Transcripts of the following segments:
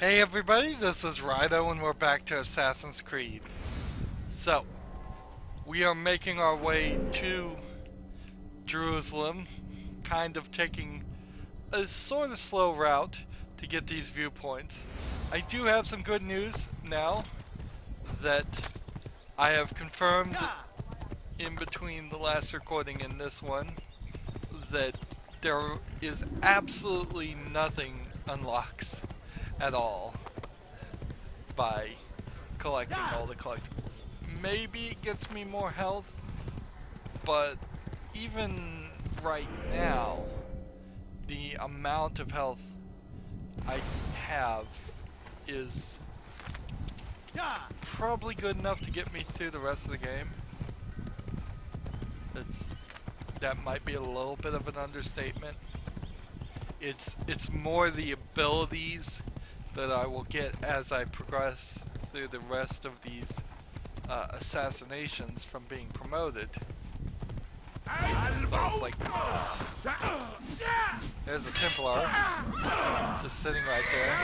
Hey everybody, this is Rydo and we're back to Assassin's Creed. So, we are making our way to Jerusalem, kind of taking a sort of slow route to get these viewpoints. I do have some good news now that I have confirmed in between the last recording and this one that there is absolutely nothing unlocks at all by collecting all the collectibles. Maybe it gets me more health, but even right now, the amount of health I have is probably good enough to get me through the rest of the game. That might be a little bit of an understatement. It's more the abilities that I will get as I progress through the rest of these assassinations from being promoted. So it's like, there's a Templar just sitting right there.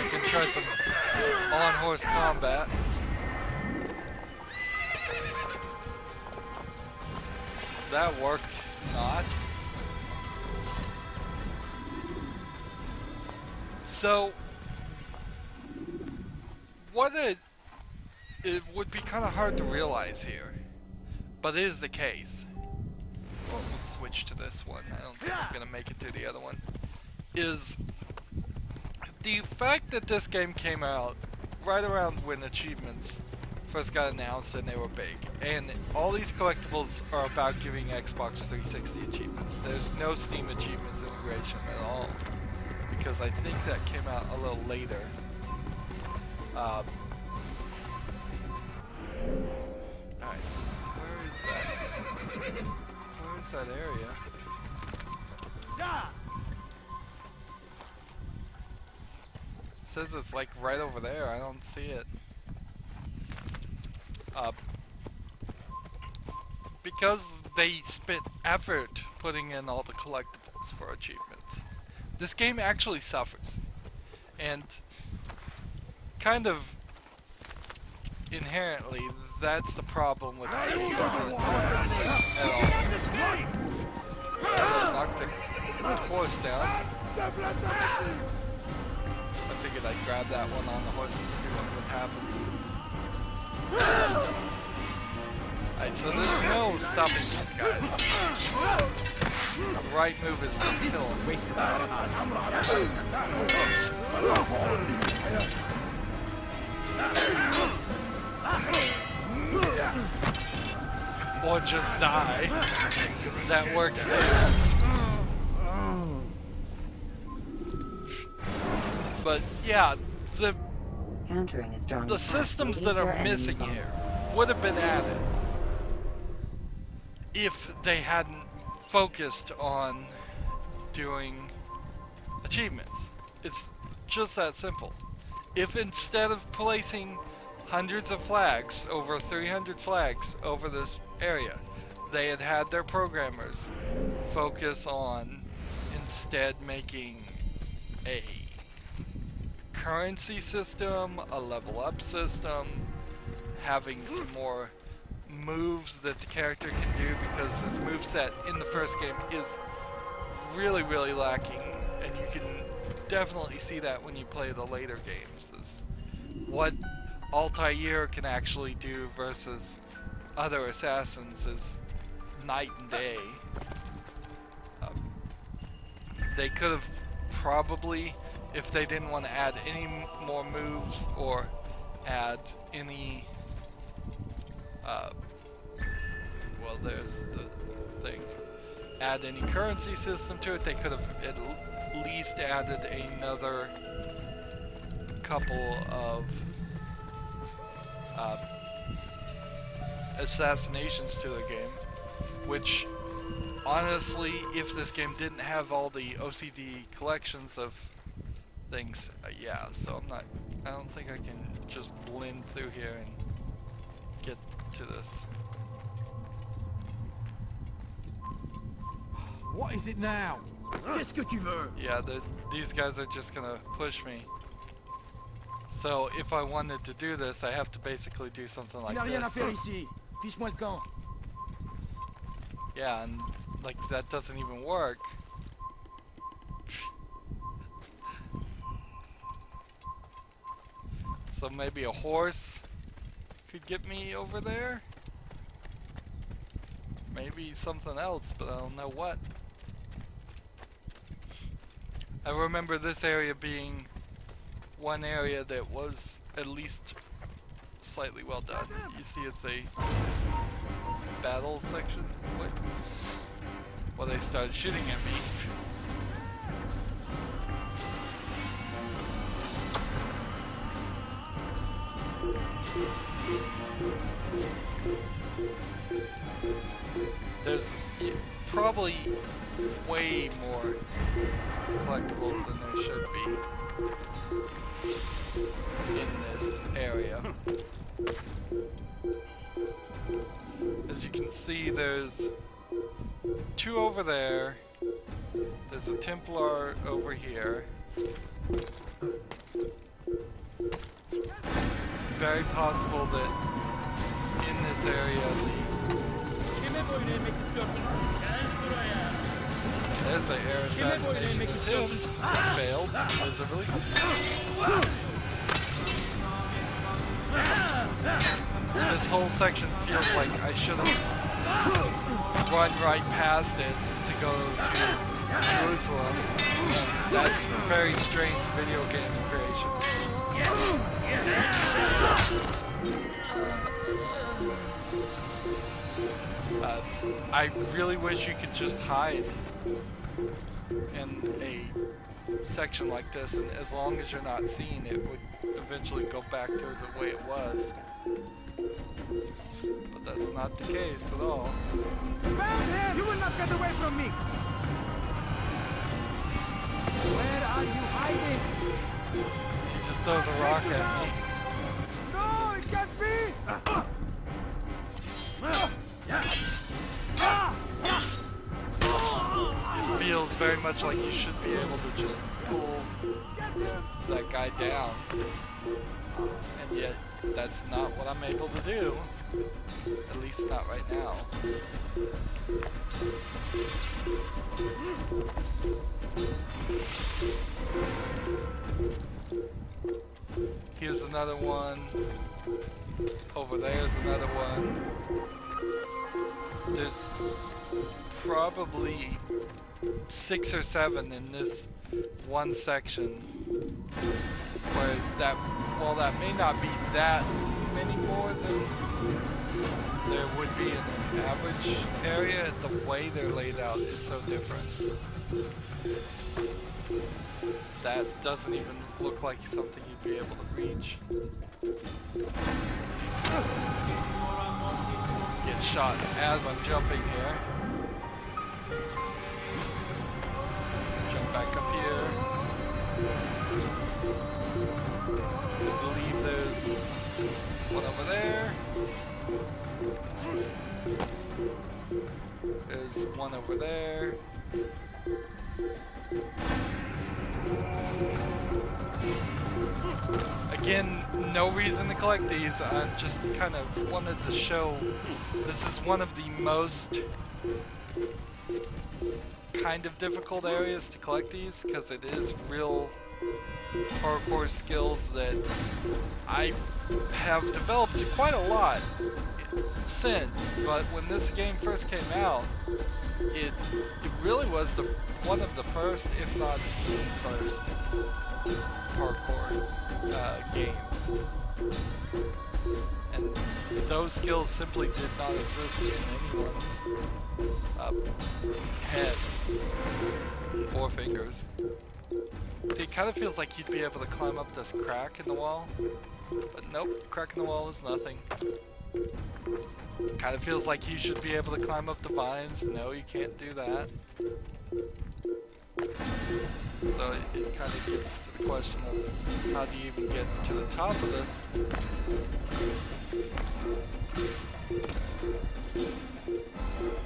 We can try some on-horse combat. That worked not. So, what it would be kind of hard to realize here, but it is the case. Well, we'll switch to this one. I don't think I'm gonna make it to the other one. Is the fact that this game came out right around when achievements first got announced and they were big, and all these collectibles are about giving Xbox 360 achievements. There's no Steam achievements integration at all, because I think that came out a little later. Alright, where is that area? It says it's like right over there, I don't see it. Because they spent effort putting in all the collectibles for achievements, this game actually suffers. And kind of inherently, that's the problem with achievements at all. Knock the horse down. I figured I'd grab that one on the horse and see what would happen. Alright, so there's no stopping these guys. The right move is to kill him. Or just die. That works too. But yeah, the systems that are missing here would have been added if they hadn't focused on doing achievements. It's just that simple. If instead of placing hundreds of flags, over 300 flags over this area, they had had their programmers focus on instead making a currency system, a level up system, having some more moves that the character can do, because his moveset in the first game is really lacking, and you can definitely see that when you play the later games. What Altair can actually do versus other assassins is night and day. They could have probably, if they didn't want to add any more moves or add any well, there's the thing. Add any currency system to it, they could have at least added another couple of assassinations to the game, which honestly, if this game didn't have all the OCD collections of things, yeah, so I don't think I can just blend through here and get to this. What is it now? Qu'est-ce que tu veux? Yeah, these guys are just gonna push me. So if I wanted to do this, I have to basically do something like Il n'y a rien à this. faire ici. Fiche-moi le camp. Yeah, and like that doesn't even work. So maybe a horse could get me over there? Maybe something else, but I don't know what. I remember this area being one area that was at least slightly well done. You see it's a battle section? What? Well, they started shooting at me. There's probably way more collectibles than there should be in this area. As you can see, there's two over there. There's a Templar over here. Very possible that in this area there's an air assassination attempt that failed miserably. This whole section feels like I should have run right past it to go to Jerusalem. That's very strange video game creation. I really wish you could just hide in a section like this, and as long as you're not seen, it would eventually go back to the way it was. But that's not the case at all. Found him! You will not get away from me! Where are you hiding? He just throws a rock at me. No, it can't be! It feels very much like you should be able to just pull that guy down. And yet, that's not what I'm able to do. At least not right now. Here's another one. Over there's another one. There's probably 6 or 7 in this one section. Whereas that, while that may not be that many more than there would be in an average area, the way they're laid out is so different. That doesn't even look like something you'd be able to reach. Get shot as I'm jumping here. Jump back up here. I believe there's one over there. There's one over there. Again, no reason to collect these. I just kind of wanted to show this is one of the most kind of difficult areas to collect these, because it is real hardcore skills that I have developed quite a lot since, but when this game first came out, it really was one of the first, if not the first, hardcore games. And those skills simply did not exist in anyone's head or fingers. See, it kind of feels like you'd be able to climb up this crack in the wall, but nope, crack in the wall is nothing. Kind of feels like you should be able to climb up the vines. No, you can't do that. So it kind of gets to the question of how do you even get to the top of this?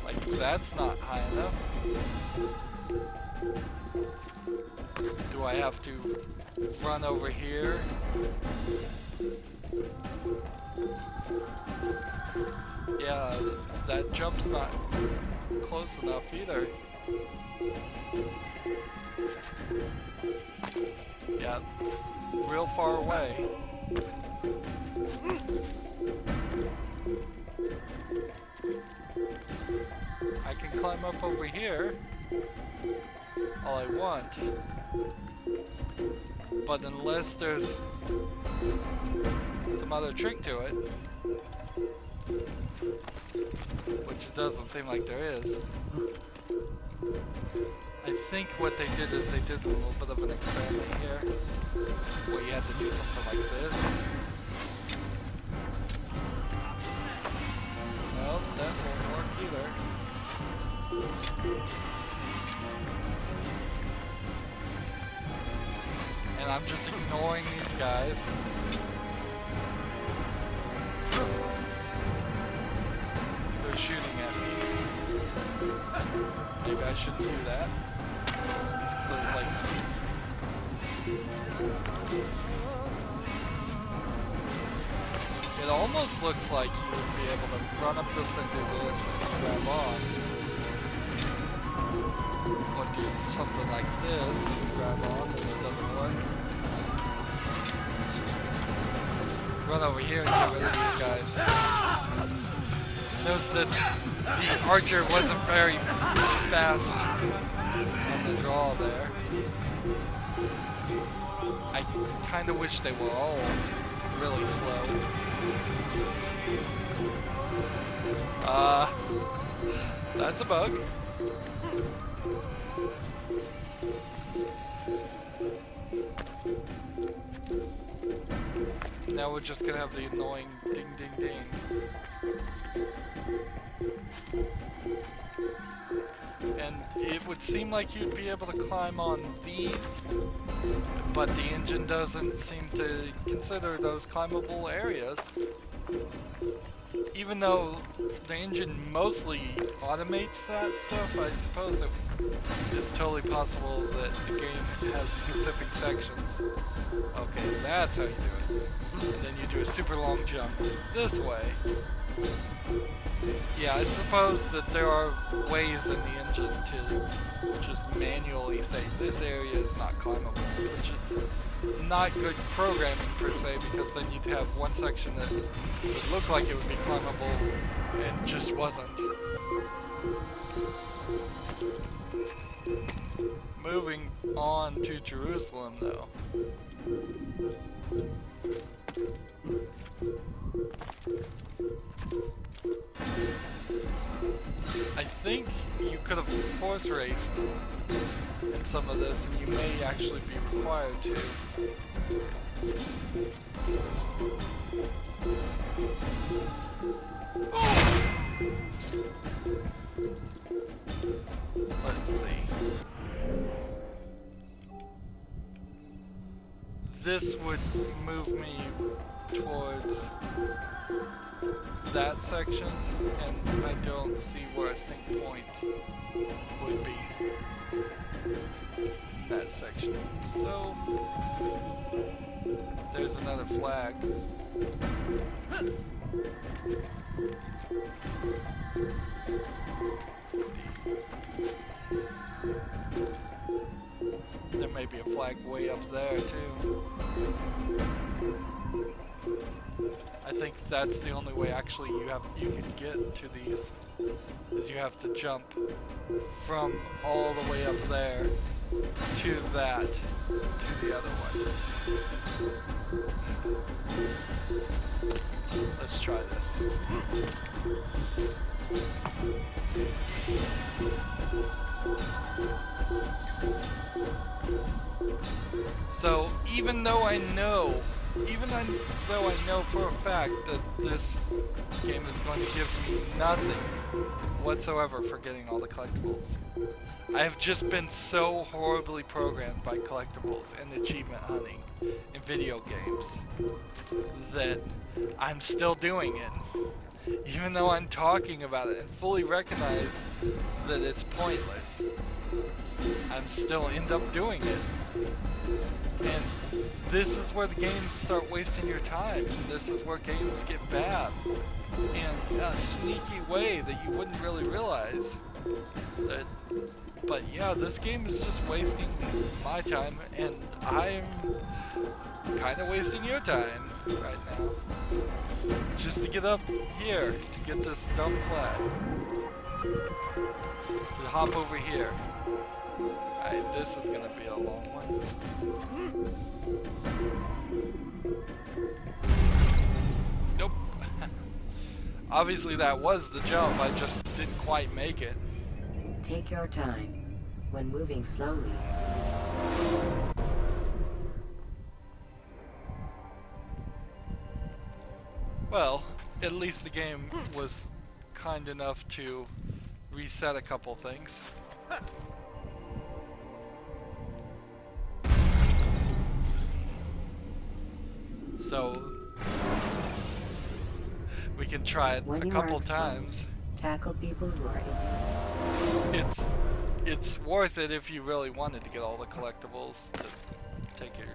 Like, that's not high enough. Do I have to run over here? Yeah, that jump's not close enough either. Yeah, real far away. I can climb up over here all I want, but unless there's some other trick to it, which it doesn't seem like there is, I think what they did is they did a little bit of an experiment here, where you had to do something like this. Well, that won't work either. And I'm just ignoring these guys. They're shooting at me. Maybe I shouldn't do that. So it's like... It almost looks like you would be able to run up this and do this and grab on. Or do something like this, grab on, and it doesn't work. Run over here and get rid of these guys. Notice that the archer wasn't very fast on the draw there. I kind of wish they were all really slow. That's a bug. Now we're just gonna have the annoying ding ding ding. And it would seem like you'd be able to climb on these, but the engine doesn't seem to consider those climbable areas. Even though the engine mostly automates that stuff, I suppose it is totally possible that the game has specific sections. Okay, that's how you do it. And then you do a super long jump this way. Yeah, I suppose that there are ways in the engine to just manually say this area is not climbable, which is not good programming per se, because then you'd have one section that would look like it would be climbable and just wasn't. Moving on to Jerusalem though. I think you could have horse raced in some of this, and you may actually be required to. Let's see. This would move me towards that section, and I don't see where a sync point would be in that section. So there's another flag. There may be a flag way up there too. I think that's the only way actually you can get to these, is you have to jump from all the way up there to that, to the other one. Let's try this. So even though I know for a fact that this game is going to give me nothing whatsoever for getting all the collectibles, I have just been so horribly programmed by collectibles and achievement hunting in video games that I'm still doing it. Even though I'm talking about it and fully recognize that it's pointless. I'm still end up doing it. And this is where the games start wasting your time. This is where games get bad in a sneaky way that you wouldn't really realize. But yeah, this game is just wasting my time, and I'm kind of wasting your time right now. Just to get up here, to get this dumb flag. To hop over here. Alright, this is gonna be a long one. Nope. Obviously that was the jump, I just didn't quite make it. Take your time. When moving slowly, Well, at least the game was kind enough to reset a couple things. So we can try it when a you couple are times. exposed, tackle people who are in. It's worth it if you really wanted to get all the collectibles to take your.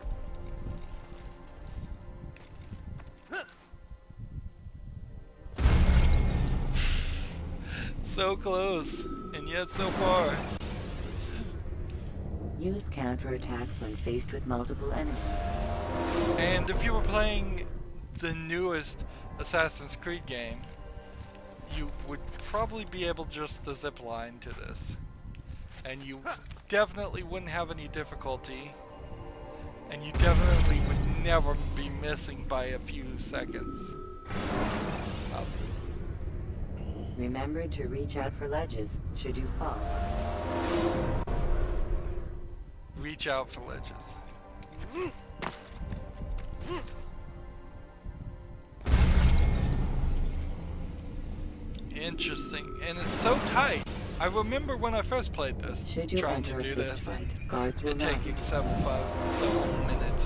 So close, and yet so far. Use counterattacks when faced with multiple enemies. And if you were playing the newest Assassin's Creed game, you would probably be able just to zip line to this. And you definitely wouldn't have any difficulty. And you definitely would never be missing by a few seconds. Remember to reach out for ledges should you fall. Reach out for ledges. Interesting, and it's so tight. I remember when I first played this, Should you trying to enter do a this, fist fight, guards will and not. taking several minutes.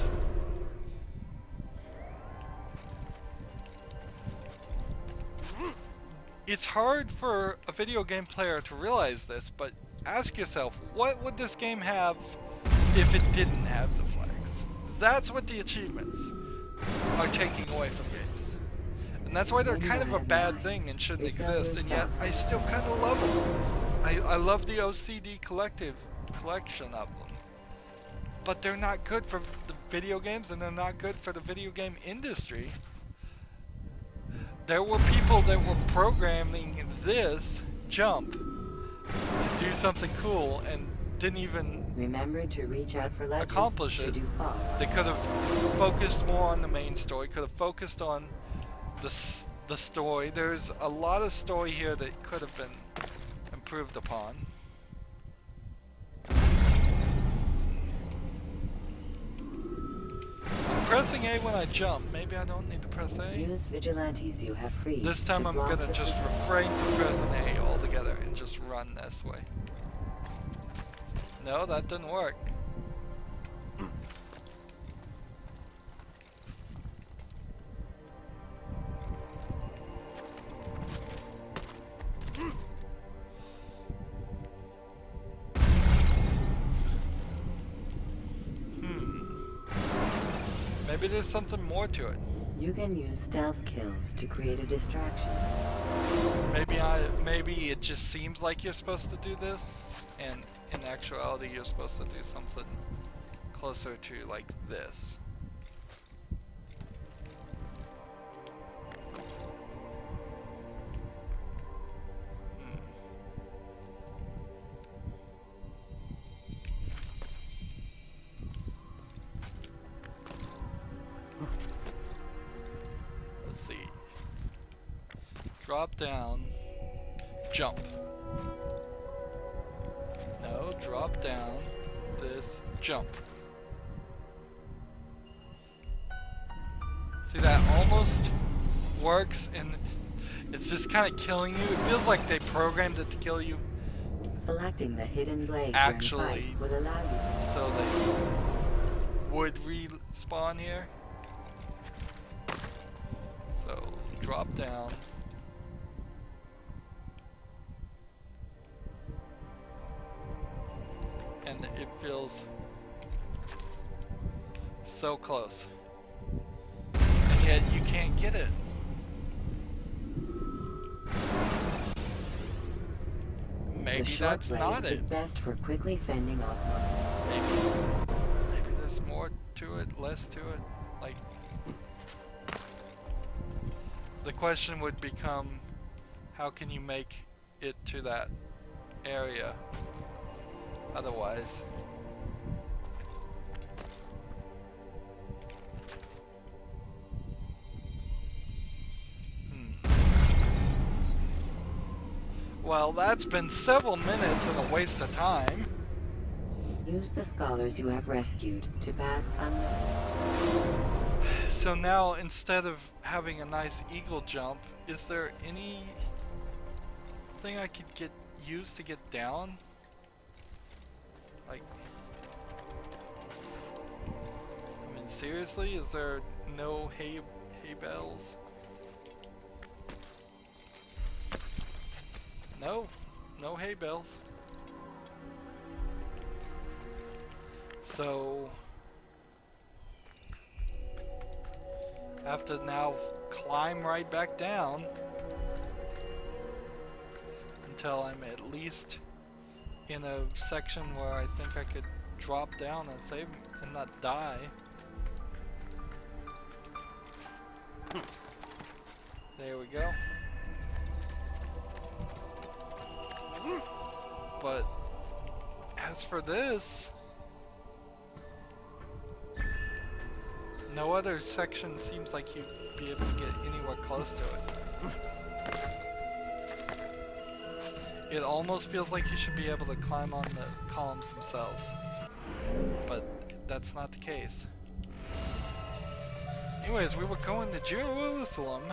It's hard for a video game player to realize this, but ask yourself, what would this game have if it didn't have the flags? That's what the achievements are taking away from games. And that's why they're kind of a bad thing and shouldn't exist, and yet I still kind of love them. I love the OCD collection of them. But they're not good for the video games, and they're not good for the video game industry. There were people that were programming this jump to do something cool and didn't even Remember to reach out for ledges accomplish it. should you fall. They could have focused more on the main story, could have focused on the story. There's a lot of story here that could have been improved upon. I'm pressing A when I jump. Maybe I don't need to press A. Use vigilantes you have freed. This time to I'm block gonna the just refrain from pressing A altogether and just run this way. No, that didn't work. Maybe there's something more to it. You can use stealth kills to create a distraction. Maybe it just seems like you're supposed to do this, and in actuality you're supposed to do something closer to like this. Let's see. Drop down, jump. No, drop down, this, jump. See, that almost works, and it's just kind of killing you. It feels like they programmed it to kill you. Selecting the hidden blade Actually, during fight will allow you to. So they would respawn here. So drop down. And and it feels so close. And yet you can't get it. Maybe the short that's not blade is it. best for quickly fending off Maybe there's more to it, less to it. Like, the question would become, how can you make it to that area otherwise? Well, that's been several minutes and a waste of time. Use the scholars you have rescued to pass unknown. So now, instead of having a nice eagle jump, is there anything I could use to get down? Like, I mean, seriously, is there no hay bales? No hay bales. So I have to now climb right back down until I'm at least in a section where I think I could drop down and save and not die. There we go. But as for this, no other section seems like you'd be able to get anywhere close to it. It almost feels like you should be able to climb on the columns themselves, but that's not the case. Anyways, we were going to Jerusalem,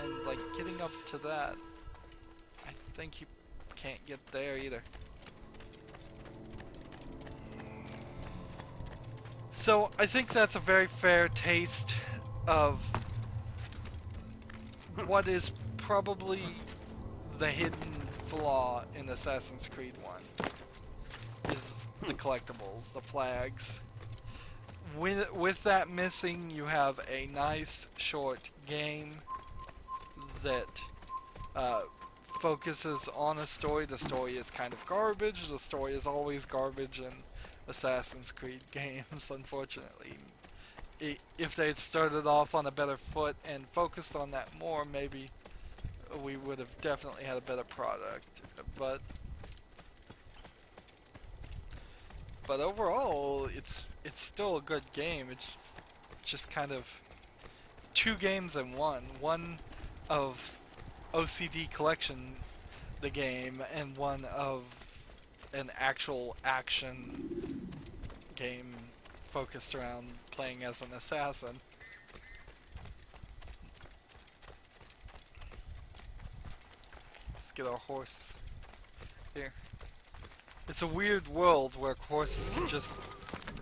and like getting up to that, I think you can't get there either. So I think that's a very fair taste of what is probably the hidden flaw in Assassin's Creed 1, is the collectibles, the flags. With that missing, you have a nice short game that focuses on a story. The story is kind of garbage. The story is always garbage in Assassin's Creed games, unfortunately. If they had started off on a better foot and focused on that more, maybe we would have definitely had a better product. But overall, it's still a good game. It's just kind of two games in one. One of OCD collection, the game, and one of an actual action game focused around playing as an assassin. Let's get our horse here. It's a weird world where horses can just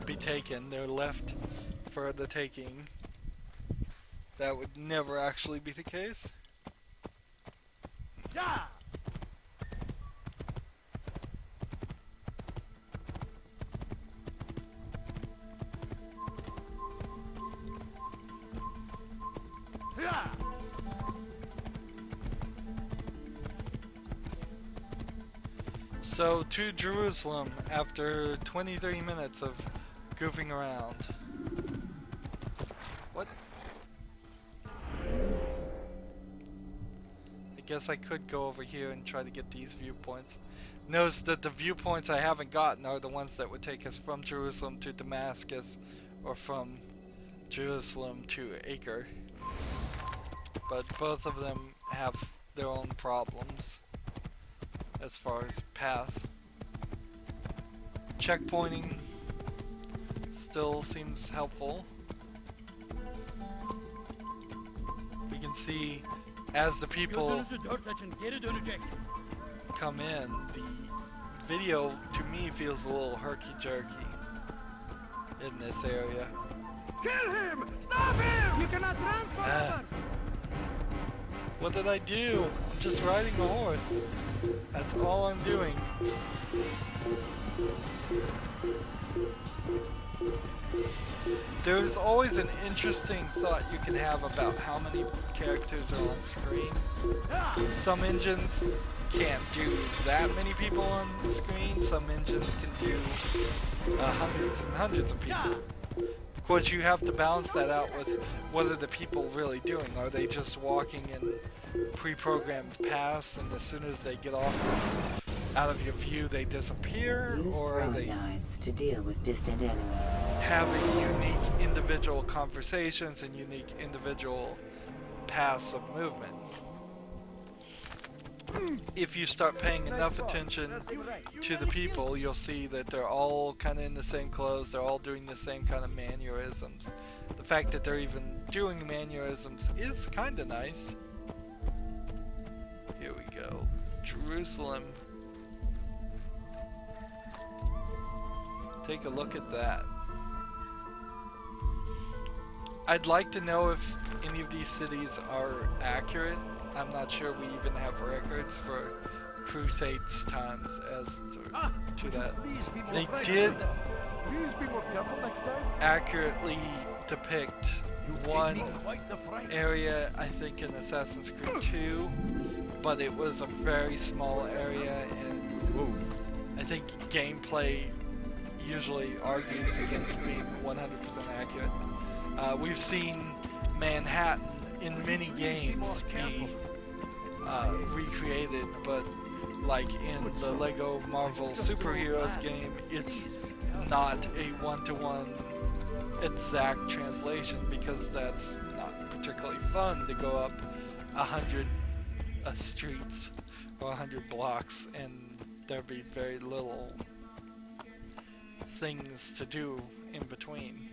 be taken. They're left for the taking. That would never actually be the case. Yeah! Yeah! So to Jerusalem after 23 minutes of goofing around. What? I guess I could go over here and try to get these viewpoints. Notice that the viewpoints I haven't gotten are the ones that would take us from Jerusalem to Damascus or from Jerusalem to Acre. But both of them have their own problems as far as path. Checkpointing still seems helpful. We can see as the people come in, the video to me feels a little herky-jerky in this area. Kill him! Stop him! You cannot run forever! What did I do? I'm just riding a horse. That's all I'm doing. There's always an interesting thought you can have about how many characters are on screen. Some engines can't do that many people on the screen. Some engines can do hundreds and hundreds of people. Of course, you have to balance that out with what are the people really doing. Are they just walking in pre-programmed paths, and as soon as they get out of your view, they disappear? Use Or are throwing they knives to deal with distant enemies. having unique individual conversations and unique individual paths of movement? If you start paying enough attention to the people, you'll see that they're all kind of in the same clothes, they're all doing the same kind of mannerisms. The fact that they're even doing mannerisms is kind of nice. Here we go. Jerusalem. Take a look at that. I'd like to know if any of these cities are accurate. I'm not sure we even have records for Crusade's times as to that. They did Please be more careful next time. accurately depict one area, I think, in Assassin's Creed 2, but it was a very small area, and I think gameplay usually argues against being 100% accurate. We've seen Manhattan in many games be recreated, but like in the Lego Marvel Superheroes game, it's not a one-to-one exact translation, because that's not particularly fun to go up 100 streets or 100 blocks and there'd be very little things to do in between.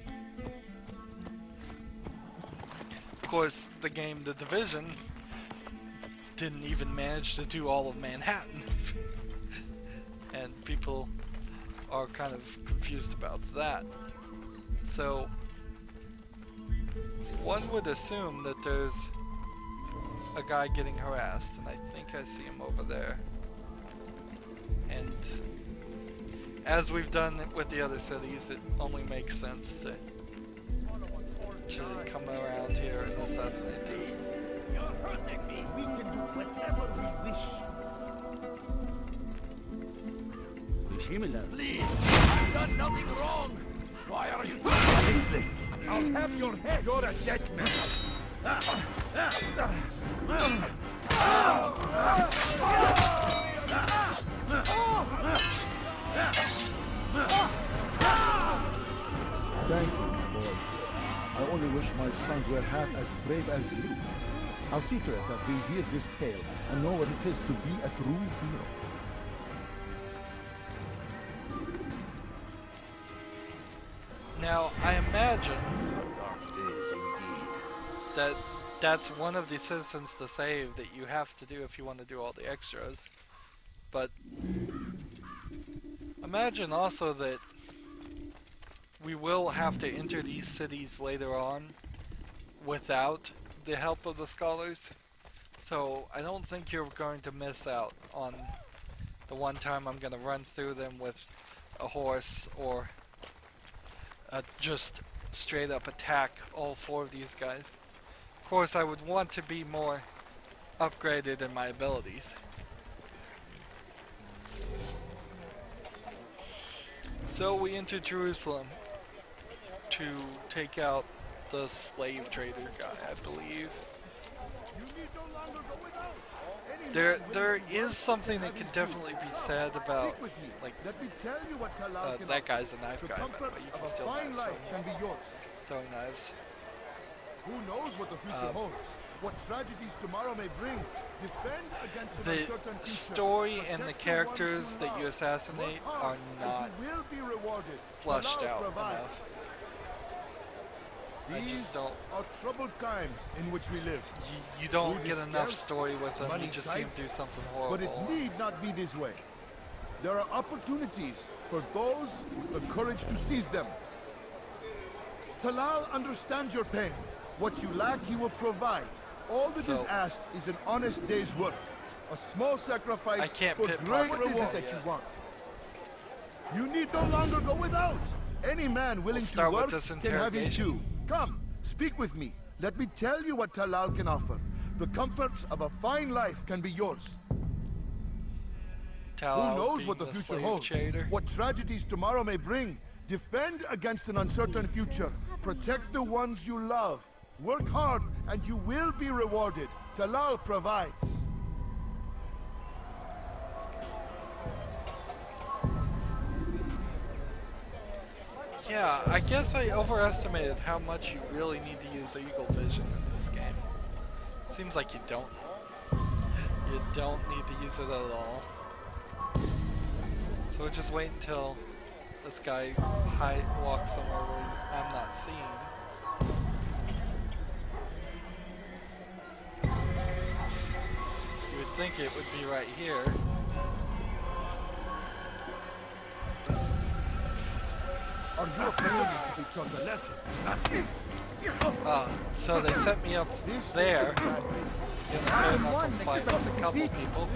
Of course, the game The Division didn't even manage to do all of Manhattan. And people are kind of confused about that. So, one would assume that there's a guy getting harassed, and I think I see him over there. And as we've done with the other cities, it only makes sense to come around here and assassinate him. You're hurting me. We can do whatever we wish. Please, I've done nothing wrong. Why are you listening? I'll have your head. You're a dead man. Thank you, my boy. I only wish my sons were half as brave as you. I'll see to it that we hear this tale and know what it is to be a true hero. Now, I imagine that that's one of the citizens to save that you have to do if you want to do all the extras. But imagine also that we will have to enter these cities later on without the help of the scholars. So I don't think you're going to miss out on the one time I'm going to run through them with a horse, or just straight up attack all four of these guys. Of course, I would want to be more upgraded in my abilities. So we enter Jerusalem to take out the slave trader guy, I believe. There is something that can definitely be said about, like, that guy's a knife guy, by the way. You can still knives from him. Throwing knives. Who knows what the future holds? What tragedies tomorrow may bring? Defend against an The uncertain future. story and the Protect the characters ones you that you love. assassinate Work are hard, not and you will be rewarded. flushed Allah out provides. enough. I These just don't. are troubled times in which we live. You don't Food get is enough scarce, story with them. money You just see them tight, do something But it horrible. need not be this way. There are opportunities for those with the courage to seize them. Talal understands your pain. What you lack, he will provide. All that is So- asked is an honest day's work. A small I sacrifice can't for pit great pop reward it that yet. you want. You need no longer go without. Any man willing to start with work this can have his interrogation. due. Come, speak with me. Let me tell you what Talal can offer. The comforts of a fine life can be yours. Talal Who knows being what the future slave holds? trader. What tragedies tomorrow may bring? Defend against an uncertain future. Protect the ones you love. Work hard and you will be rewarded. Talal provides. Yeah, I guess I overestimated how much you really need to use eagle vision in this game. Seems like you don't. You don't need to use it at all. So we'll just wait until this guy walks somewhere where I'm not seen. You would think it would be right here. Are you afraid to be taught a lesson? So they set me up there. I'm not gonna fight with a couple people.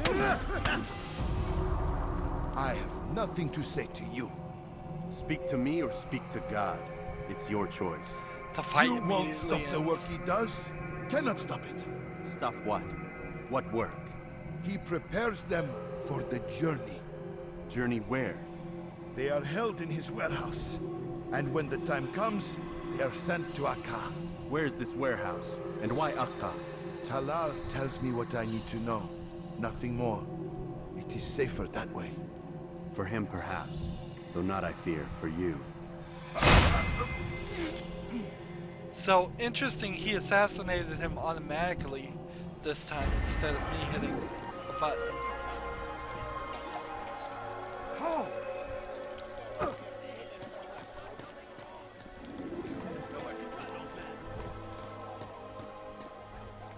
I have nothing to say to you. Speak to me or speak to God. It's your choice. The fight You won't stop immediately the ends. work he does. Cannot stop it. Stop what? What work? He prepares them for the journey. Journey where? They are held in his warehouse. And when the time comes, they are sent to Akka. Where's this warehouse? And why Akka? Talal tells me what I need to know. Nothing more. It is safer that way. For him, perhaps. Though not, I fear, for you. So interesting, he assassinated him automatically this time instead of me hitting a button.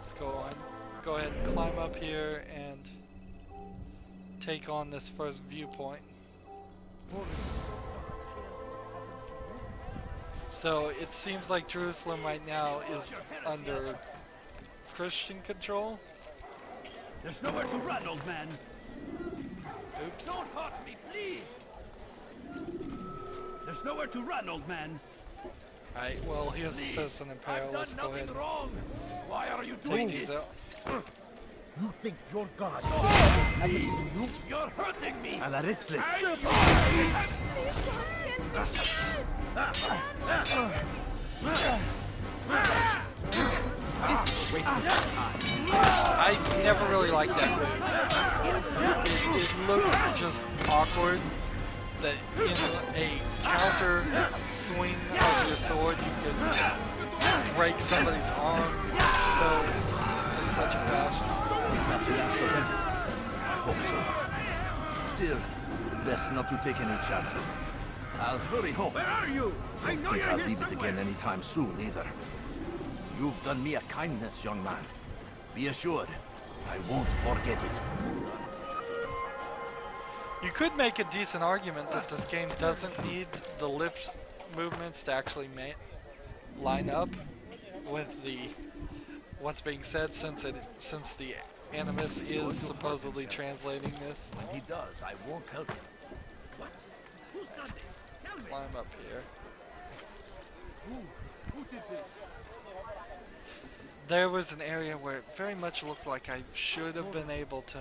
Let's go ahead and climb up here and take on this first viewpoint. So it seems like Jerusalem right now is under Christian control. There's nowhere to run, old man. Oops. Don't hurt me, please. There's nowhere to run, old man. Alright, well here's the Please. Citizen I've Imperial. done Let's go ahead nothing and wrong. Why are you take doing these this? out. You think your God You're hurting me. Alarislik! I never really liked that move. It looks just awkward that in a counter swing of your sword you could break somebody's arm so in such a fashion. Not the last of them. I hope so. Still, best not to take any chances. I'll hurry home. Where are you? I Don't know think you're I'll here leave it somewhere. again anytime soon, either. You've done me a kindness, young man. Be assured, I won't forget it. You could make a decent argument that this game doesn't need the lift movements to actually line up with the what's being said, since the Animus is supposedly translating this. When he does, I won't help him. What? Who's done this? Tell me. Climb up here. Who did this? There was an area where it very much looked like I should have been able to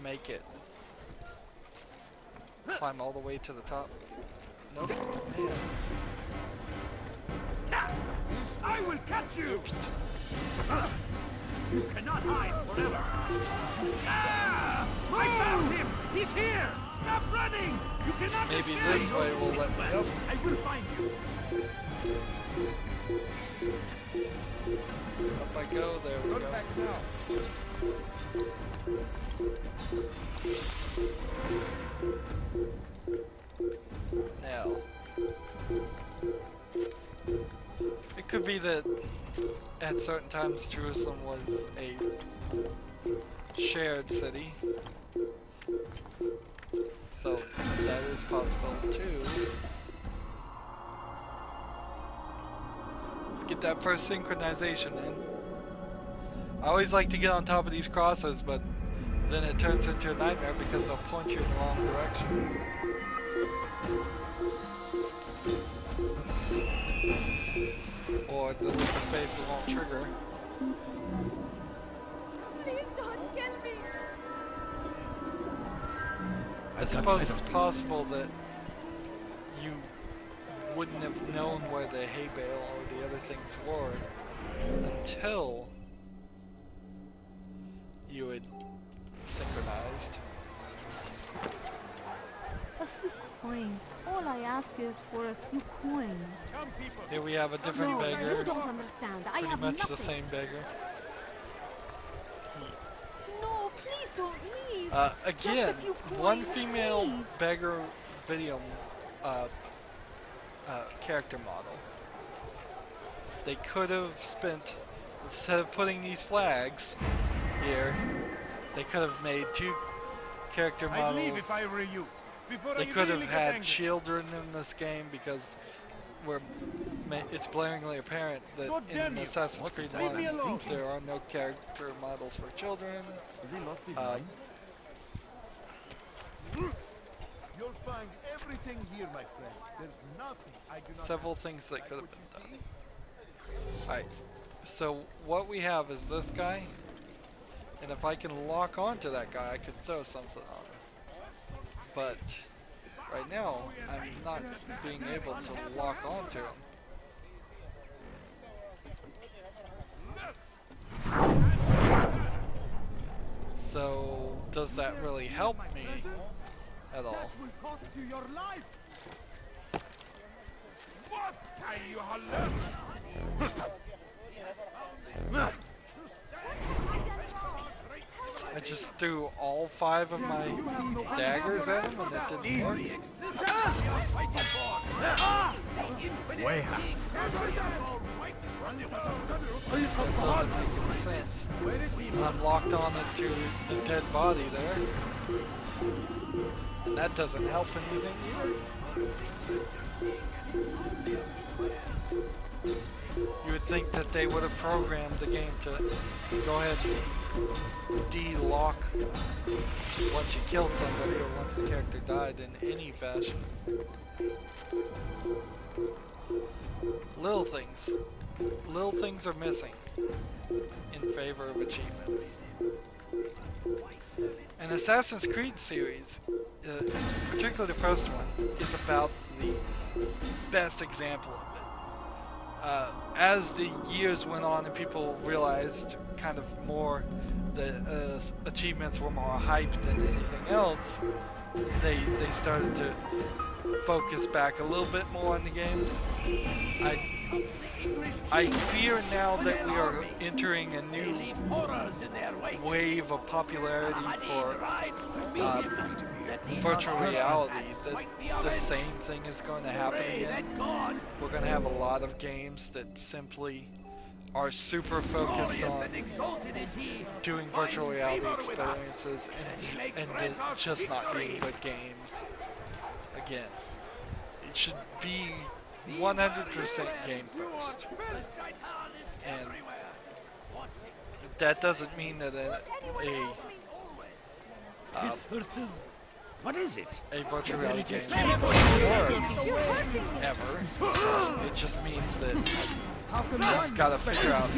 make it. Climb all the way to the top. Nope. Man. I will catch you. Oops. You cannot hide forever. Ah! I found him. He's here. Stop running. You cannot Maybe escape. this way will let me up. I will find you. Up I go, there we go. Now, it could be that at certain times Jerusalem was a shared city, so that is possible too. Let's get that first synchronization in. I always like to get on top of these crosses, but then it turns into a nightmare because they'll point you in the wrong direction. Or the space won't trigger. Please don't kill me. I suppose it's possible that you wouldn't have known where the hay bale or the other things were until you had synchronized. A few coins. All I ask is for a few coins. Here we have a different No, beggar. you don't understand. I Pretty have much nothing. the same beggar. No, please don't leave. Again, Just a few one coins, female please. beggar video character model. They could have spent, instead of putting these flags here, they could have made two character I'd leave models. if I were you. Before They I could have really get had angry. children in this game because it's blaringly apparent that God in damn you. Assassin's Creed Leave me 1 alone. there are no character models for children. Has he lost his Uh, mind? You'll find everything here, my friend. There's nothing I do not Several things that could have been done. Alright, so what we have is this guy, and if I can lock onto that guy, I could throw something on him. But right now, I'm not being able to lock onto him. So, does that really help me at all? That will cost you your life. What are you holler? I just threw all 5 of my daggers at him and it didn't work. Way out. That doesn't make any sense. I'm locked on it to the dead body there. And that doesn't help anything either. You would think that they would have programmed the game to go ahead and de-lock once you killed somebody or once the character died in any fashion. Little things. Little things are missing in favor of achievements. An Assassin's Creed series, particularly the first one, is about the best example of it. As the years went on and people realized kind of more the achievements were more hype than anything else, they started to focus back a little bit more on the games. I fear now that we are entering a new wave of popularity for virtual reality, that the same thing is going to happen again. We're going to have a lot of games that simply are super focused on doing virtual reality experiences and just not being good games. Again, it should be 100% game first. And that doesn't mean that What is it? a virtual reality game won't work ever. It just means that you've got to figure out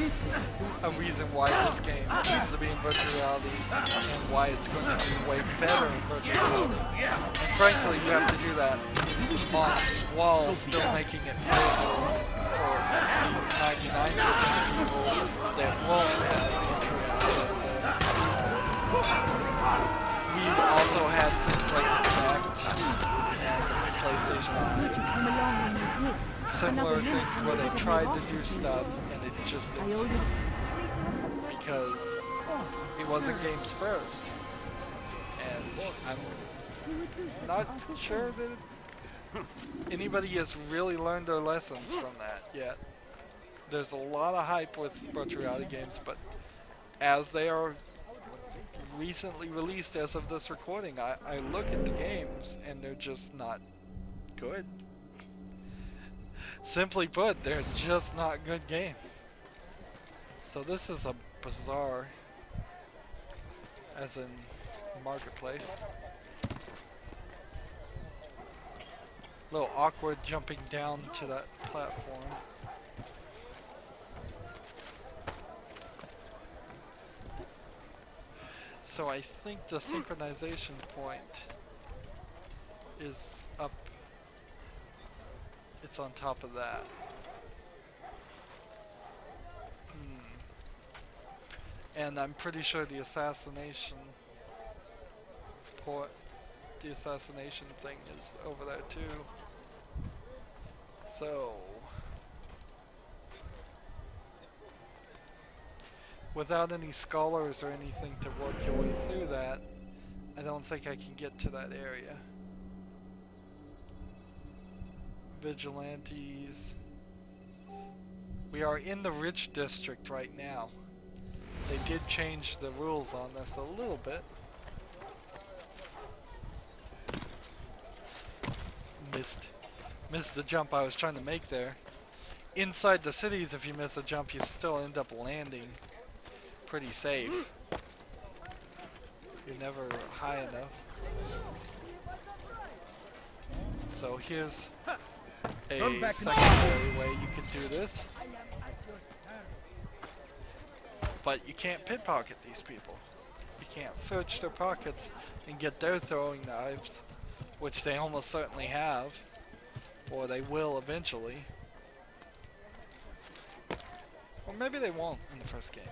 a reason why this game needs to be in virtual reality and why it's going to be way better in virtual reality. And frankly, you have to do that while still making it playable for the 99% of people that won't have virtual reality. We've also had things like the Kinect and the PlayStation 5. Similar things where they tried to do stuff and it just didn't, because it wasn't games first. And I'm not sure that anybody has really learned their lessons from that yet. There's a lot of hype with virtual reality games, but as they are recently released as of this recording, I look at the games and they're just not good. Simply put, they're just not good games. So this is a bizarre, as in marketplace. A little awkward jumping down to that platform. So I think the synchronization point is up. It's on top of that. And I'm pretty sure the assassination point, the assassination thing is over there too. So, without any scholars or anything to work your way through that, I don't think I can get to that area. Vigilantes. We are in the rich district right now. They did change the rules on this a little bit. Missed the jump I was trying to make there. Inside the cities, if you miss a jump, you still end up landing pretty safe. You're never high enough. So here's a secondary way you can do this. But you can't pickpocket these people. You can't search their pockets and get their throwing knives, which they almost certainly have, or they will eventually. Or maybe they won't in the first game.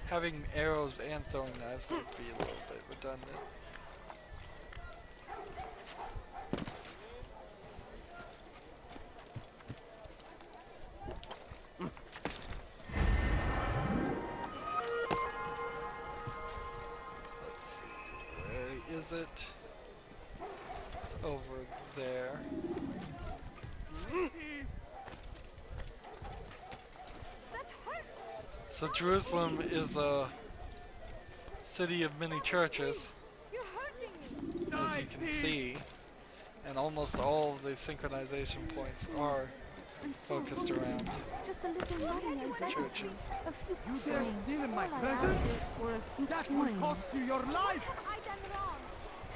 Having arrows and throwing knives would be a little bit redundant. Is it? It's over there. So Jerusalem is a city of many churches, as you can see, and almost all of the synchronization points are focused around Just a little money, I beg of churches. you. A few You dare coins. steal in my All I presence? ask is for a few That will coins. cost you your life! I done wrong.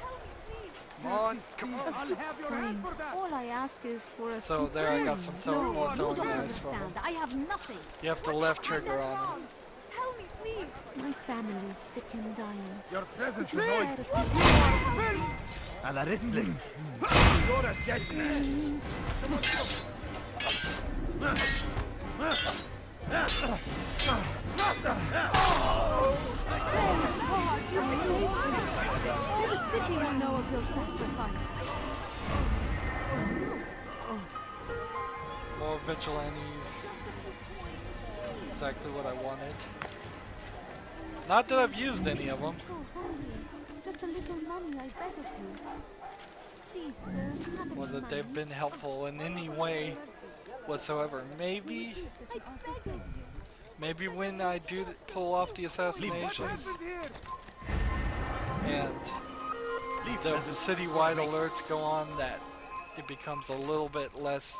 Help me, please. Come on, come on. I'll have your hand for that! All I ask is for a So few there I got coins. some No, more you throwing don't knives from understand. him. I have nothing. You have the left I trigger done on him. wrong. Help me, please. My family's sick and dying. Your presence is Tired noisy! of À la wrestling. You're a dead man! Praise God, you saved me. All the city will know of your sacrifice. More vigilantes. Exactly what I wanted. Not that I've used any of them. so hungry. Just a little money, I beg of you. Please, sir, have Or any that they've money. been helpful in any way whatsoever. Maybe I beg of you. Maybe when I do pull off the assassinations and the citywide alerts go on, that it becomes a little bit less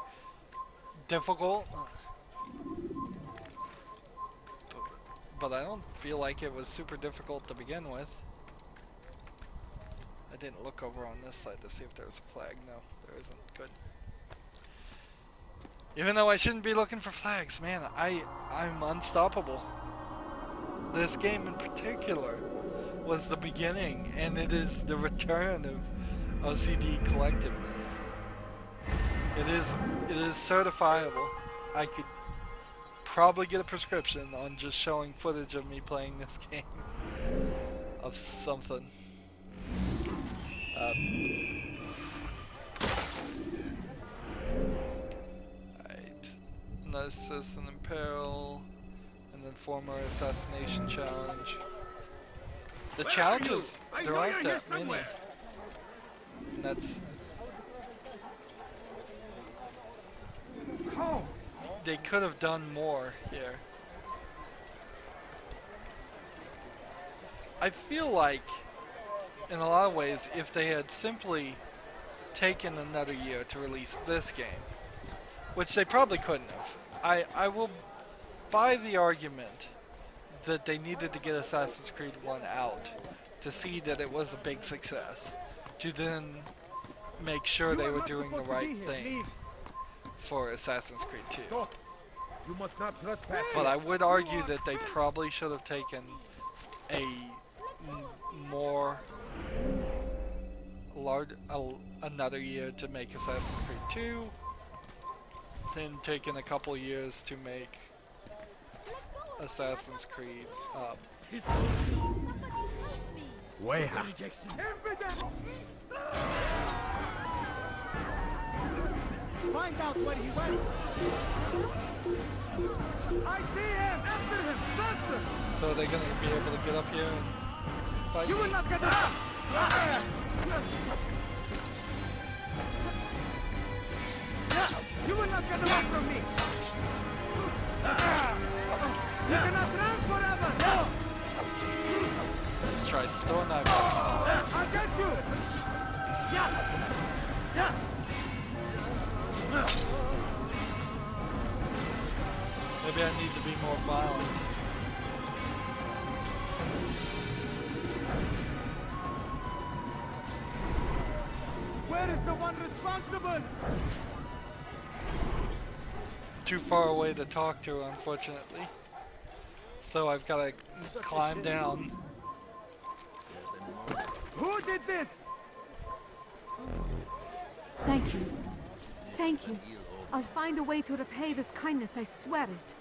difficult. But I don't feel like it was super difficult to begin with. I didn't look over on this side to see if there was a flag. No, there isn't. Good. Even though I shouldn't be looking for flags, man, I'm unstoppable. This game in particular was the beginning, and it is the return of OCD collectiveness. It is certifiable. I could probably get a prescription on just showing footage of me playing this game of something. Narcissus in peril, and then former assassination challenge. The challenges, there aren't that many. And that's... They could have done more here. I feel like, in a lot of ways, if they had simply taken another year to release this game, which they probably couldn't have. I will buy the argument that they needed to get Assassin's Creed 1 out to see that it was a big success, to then make sure they were doing the right thing for Assassin's Creed 2. Stop. You must not trespass. But I would argue that they probably should have taken a more large another year to make Assassin's Creed 2, then taken a couple years to make Assassin's Creed Find out where he went. I see him. After him. Faster. so they're gonna be able to get up here and fight. You will not get up. You will not get away from me. You cannot run forever. Let's try store knife. I'll get you. Maybe I need to be more violent. Where is the one responsible? Too far away to talk to, unfortunately. So I've got to climb down. Who did this? Thank you. Thank you. I'll find a way to repay this kindness, I swear it.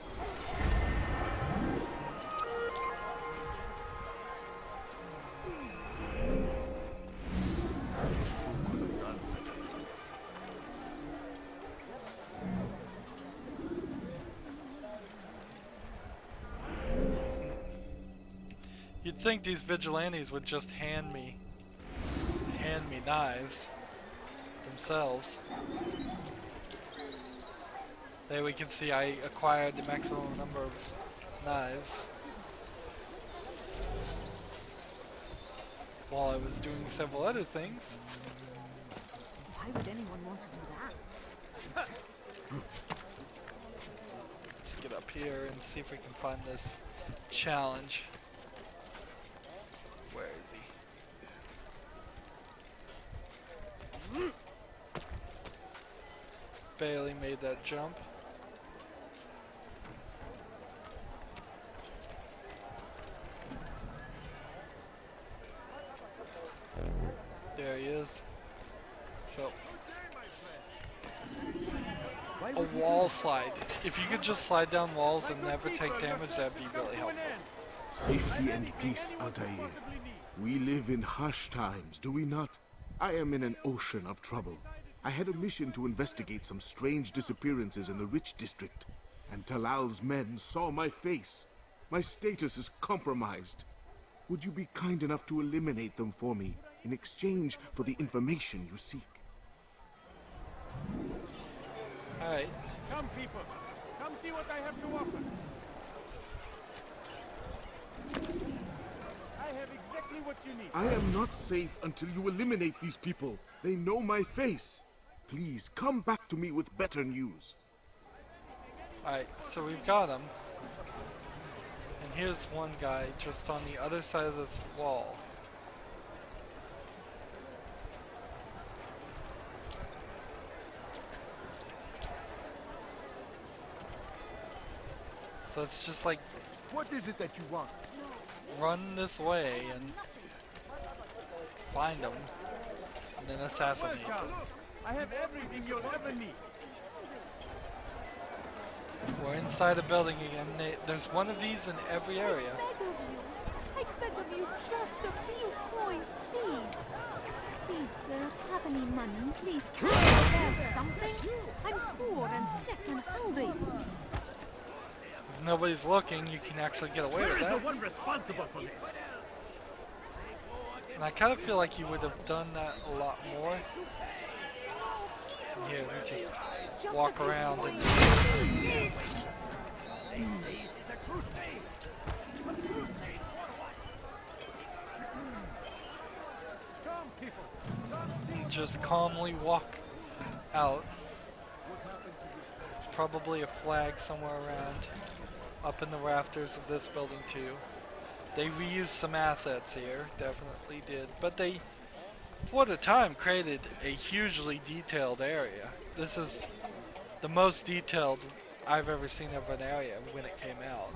You'd think these vigilantes would just hand me knives themselves. There we can see I acquired the maximum number of knives while I was doing several other things. Why would anyone want to do that? Let's get up here and see if we can find this challenge. Where is he? Barely made that jump. There he is. So, a wall slide. If you could just slide down walls and never take damage, that'd be really helpful. Safety and peace, Altair. We live in harsh times, do we not? I am in an ocean of trouble. I had a mission to investigate some strange disappearances in the Rich District, and Talal's men saw my face. My status is compromised. Would you be kind enough to eliminate them for me in exchange for the information you seek? Alright. Come, people. Come see what I have to offer. I have exactly what you need. I am not safe until you eliminate these people. They know my face. Please, come back to me with better news. Alright, so we've got him. And here's one guy just on the other side of this wall. So it's just like What is it that you want? run this way and find him and then assassinate. Welcome. I have everything you'll ever need. We're inside a building again. There's one of these in every area. I beg of you, just a few coins, please. Please, sir, have any money, please. Can I spare something? I'm poor and sick and hungry. If nobody's looking, you can actually get away with that. one responsible for this? And I kind of feel like you would have done that a lot more. And here, we just walk around and... Come, people. Come see. just calmly walk out. probably a flag somewhere around. Up in the rafters of this building too. They reused some assets here, definitely did. But they, for the time, created a hugely detailed area. This is the most detailed I've ever seen of an area when it came out,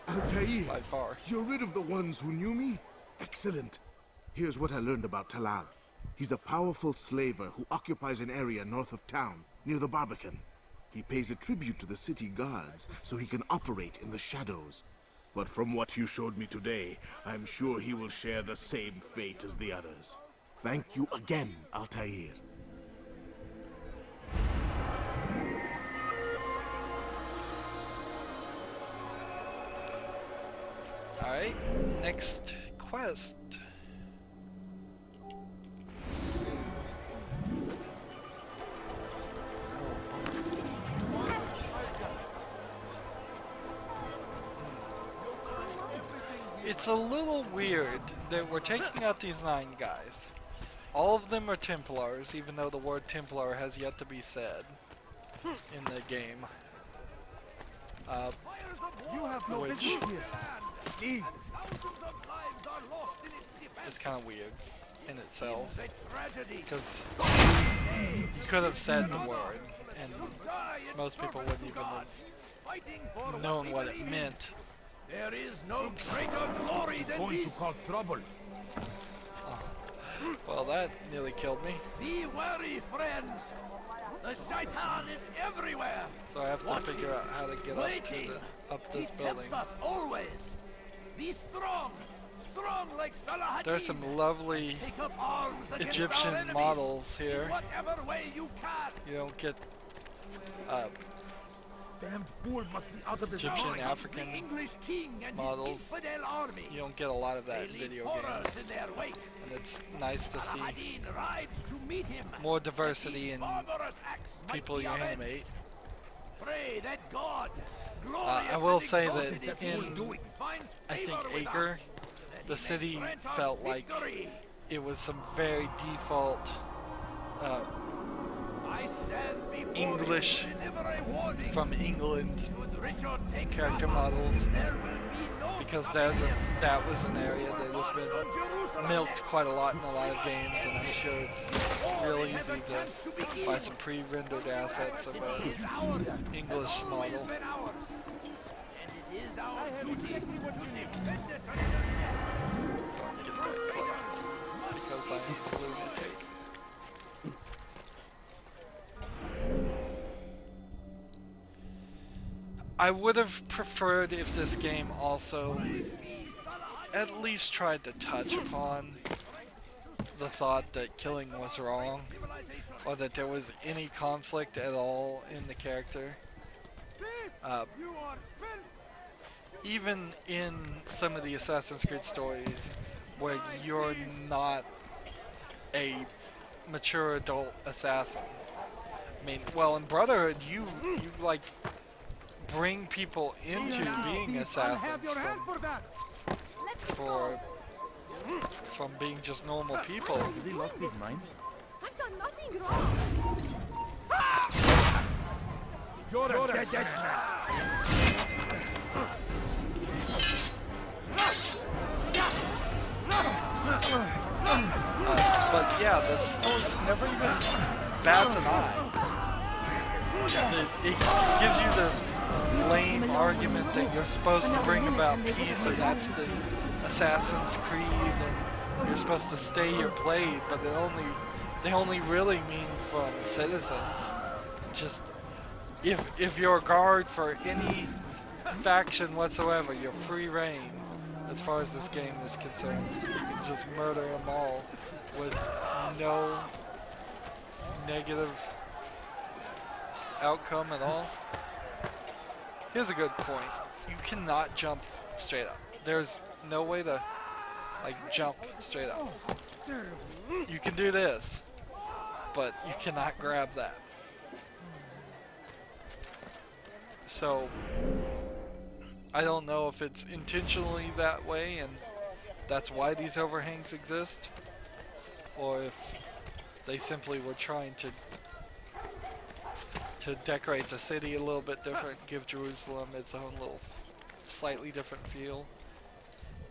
Altair, by far. you're rid of the ones who knew me? Excellent. Here's what I learned about Talal. He's a powerful slaver who occupies an area north of town, near the Barbican. He pays a tribute to the city guards so he can operate in the shadows. But from what you showed me today, I'm sure he will share the same fate as the others. Thank you again, Altair. Alright, next quest. It's a little weird that we're taking out these 9 guys. All of them are Templars, even though the word Templar has yet to be said in the game. You have no Which business here. is kind of weird in itself, A tragedy. because you could have said the word, and most people wouldn't even have known what it meant. There is no greater glory than Going to this. cause trouble. Well, that nearly killed me, Be wary, friends. The shaitan is everywhere. so I have to figure out how to get up this It building. helps us always. Be strong. Strong like Salah There's some lovely Take up arms against our Egyptian enemies models in here. whatever way you can. You don't get Damned fool must be out of his Egyptian mind. African The English king and models. his infidel army. You don't get a lot of that in They leave video horrors games, in their wake. and it's nice to see Saladin rides to meet him. more diversity in Barbarous acts might people be you avenged. animate. Pray that God, I will glorious say and that exalted is in, he, finds I think, favor with Acre, us, that the he may city grant us felt like victory. it was some very default I stand before English you to deliver a warning. from England Should Richard take character Jaffa, models, there will be no because stopping him. that was an area that has been Jerusalem milked quite a lot in a lot of games, and I'm sure it's real easy to buy some pre-rendered assets of an English model. And it is our duty to defend it. Don't get that close, because I am a lunatic. I would have preferred if this game also at least tried to touch upon the thought that killing was wrong, or that there was any conflict at all in the character. Even in some of the Assassin's Creed stories where you're not a mature adult assassin. I mean, well, in Brotherhood, you like bring people into being assassins from being just normal people. Has he lost his mind? I've done nothing wrong. You're a dead man. But yeah, the story never even bats an eye. It gives you this lame argument that you're supposed to bring about peace, and that's the Assassin's Creed, and you're supposed to stay your blade, but they only really mean from citizens. Just if you're a guard for any faction whatsoever, you're free reign as far as this game is concerned. You can just murder them all with no negative outcome at all. Here's a good point. You cannot jump straight up. There's no way to like jump straight up. You can do this, but you cannot grab that. So I don't know if it's intentionally that way and that's why these overhangs exist, or if they simply were trying to to decorate the city a little bit different, give Jerusalem its own little slightly different feel.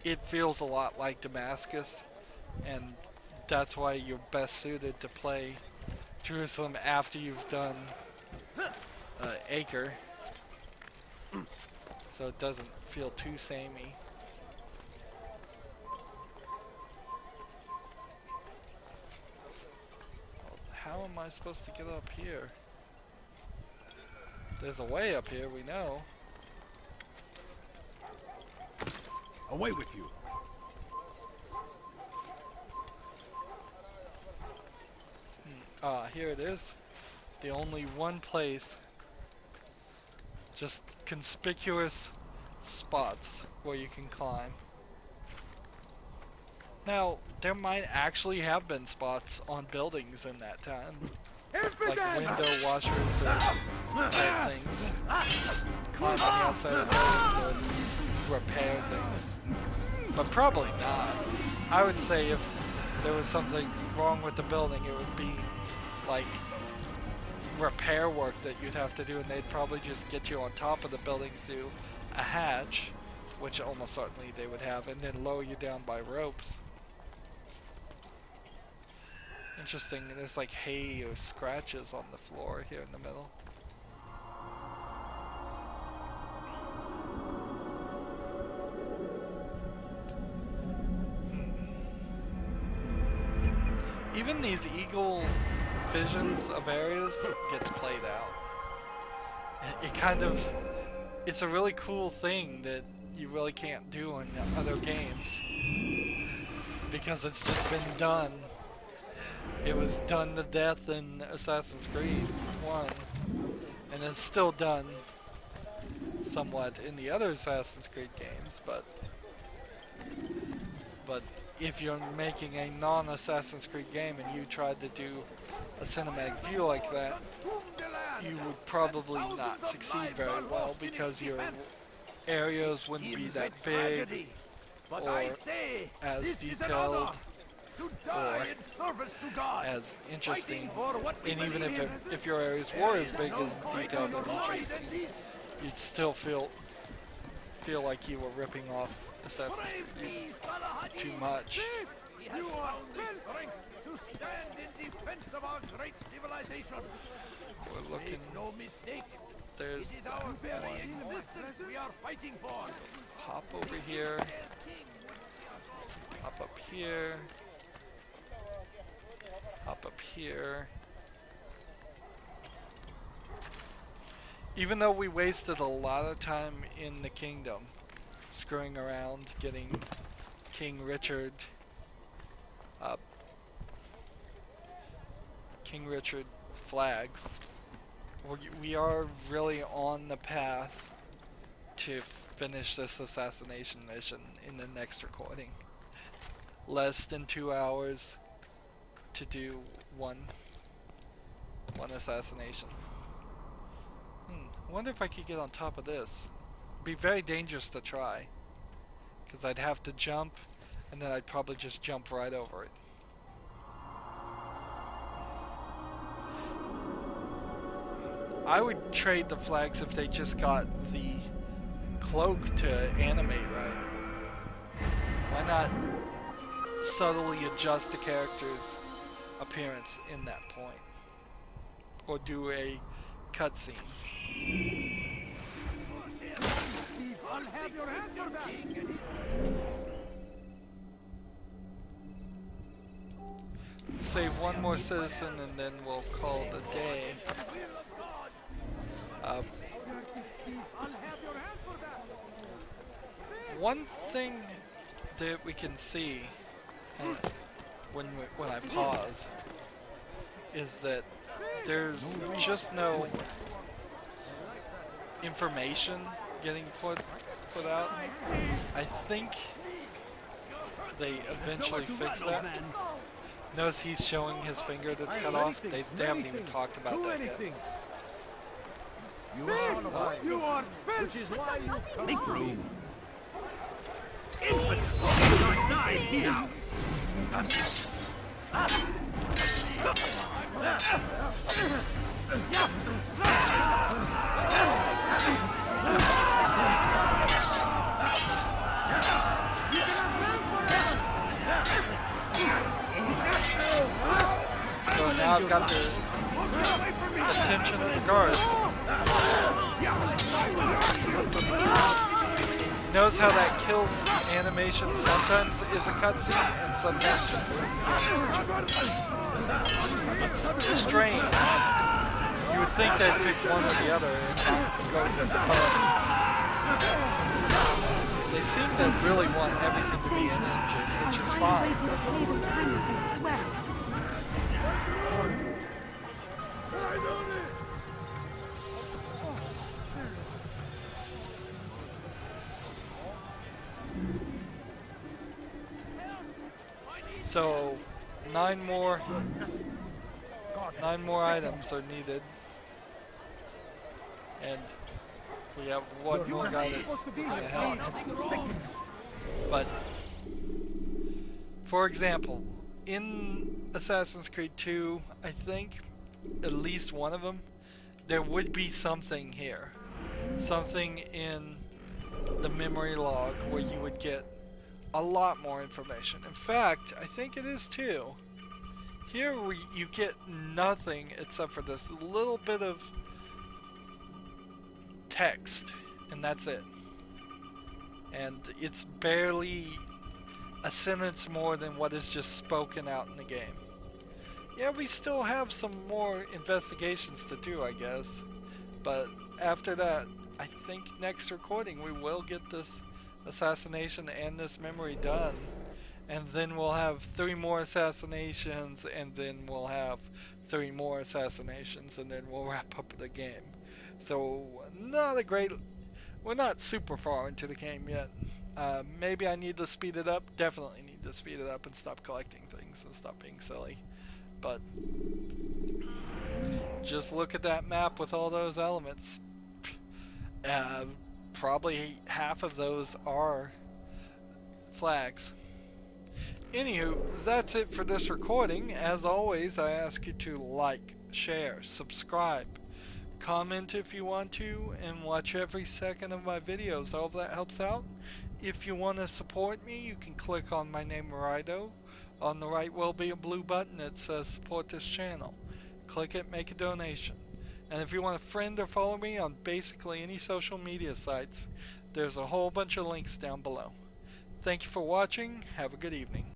It feels a lot like Damascus, and that's why you're best suited to play Jerusalem after you've done Acre, so it doesn't feel too samey. How am I supposed to get up here? There's a way up here, we know. Away with you. Here it is. The only one place. Just conspicuous spots where you can climb. Now, there might actually have been spots on buildings in that time. Like window washers and type things. Climb on the outside of the building to repair things. But probably not. I would say if there was something wrong with the building, it would be like repair work that you'd have to do, and they'd probably just get you on top of the building through a hatch, which almost certainly they would have, and then lower you down by ropes. Interesting, there's like hay or scratches on the floor here in the middle. Even these eagle visions of areas gets played out. It kind of, it's a really cool thing that you really can't do in other games, because it's just been done. It was done to death in Assassin's Creed 1, and it's still done somewhat in the other Assassin's Creed games, but if you're making a non-Assassin's Creed game and you tried to do a cinematic view like that, you would probably not succeed very well, because your areas wouldn't be that big or as detailed or as interesting, and even if your areas were as big as detailed and interesting, you'd still feel like you were ripping off Assassin's Creed too much. You are willing to stand in defense of our great civilization. We're looking. Make no mistake. There's it is our very existence we are fighting for. Hop over here. Hop up here. Hop up here. Even though we wasted a lot of time in the kingdom, screwing around, getting King Richard flags, we are really on the path to finish this assassination mission in the next recording. Less than 2 hours to do one assassination. I wonder if I could get on top of this. It'd be very dangerous to try, because I'd have to jump, and then I'd probably just jump right over it. I would trade the flags if they just got the cloak to animate right. Why not subtly adjust the character's appearance in that point? Or do a cutscene. I'll have your hand for that. Save one more citizen and then we'll call it a day. One thing that we can see when I pause is that there's just no information getting put out. I think they eventually fix that. Notice he's showing his finger that's cut off. They haven't even talked about that yet. You are which is why you come. Make room. Die here. So now I've got the attention of the guards. Knows how that kills animation sometimes is a cutscene and sometimes it's strange. You would think they'd pick one or the other and go with the fun. They seem to really want everything to be an engine, which is fine. To repay this kindness, I swear. So, nine more items are needed, and we have one more guy that's gonna help. But, for example, in Assassin's Creed 2, I think, at least one of them, there would be something here. Something in the memory log where you would get a lot more information. In fact, I think it is too. Here you get nothing except for this little bit of text, and that's it. And it's barely a sentence more than what is just spoken out in the game. Yeah, we still have some more investigations to do, I guess. But after that, I think next recording we will get this assassination and this memory done. And then we'll have 3 more assassinations, and then we'll have 3 more assassinations, and then we'll wrap up the game. So, we're not super far into the game yet. Maybe I need to speed it up. Definitely need to speed it up and stop collecting things and stop being silly. But just look at that map with all those elements. Probably half of those are flags. Anywho, that's it for this recording. As always, I ask you to like, share, subscribe, comment if you want to, and watch every second of my videos. All of that helps out. If you want to support me, you can click on my name, Rydo. On the right will be a blue button that says support this channel. Click it, make a donation. And if you want to friend or follow me on basically any social media sites, there's a whole bunch of links down below. Thank you for watching. Have a good evening.